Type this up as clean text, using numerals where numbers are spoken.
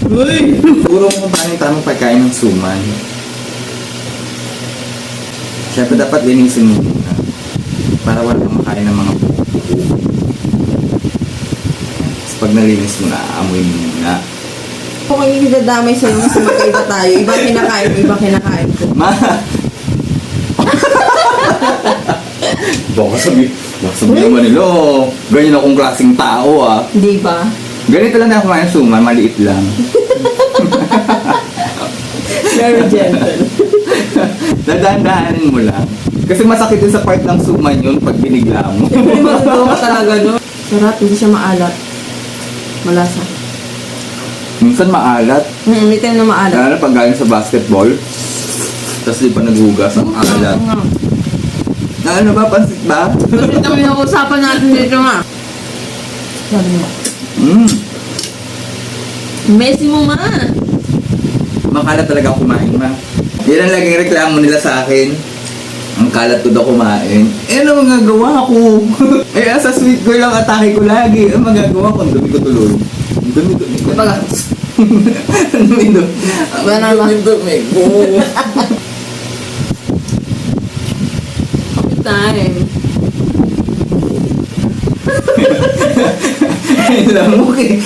Uy! Puro mo paano yung tamang pagkain ng suman. Siyempre dapat linisin mo muna. Para wala kang makain ng mga buko. Tapos pag nalinis mo na, aamoy mo muna. Kung hindi dadamay sa'yo, mas magkaiba tayo. Ibang kinakain, ibang kinakain ko. Ma! Baka sabi naman nila, oh, ganyan akong klaseng tao ah. Di ba? Ganito lang na kumain ng suman, maliit lang. Very gentle. Dadaan-daanin mo lang. Kasi masakit din sa part ng suman yun pag binigla mo. Siyempre matutuwa ka talaga, no? Sarap, hindi siya maalat. Malasa. Minsan maalat. May time na maalat. Lalo na pag galing sa basketball. Tapos di pa naghugas ang alat. Ano ba? Pansit ba? Kasi ito yung usapan natin dito nga. Sabi mo. Messi mo ma. Makalat talaga kumain ma. Yan ang laging reklamo nila sa akin. Ang kalat ko daw kumain. Eh ano magagawa ko? Eh sa sweet girl ang atake ko lagi. Ang magagawa ko, ang dumi ko tuloy. Ang dumi ko. Baga. Ang dumi ko. Ang dumi ko. Time. Ay, lamok eh.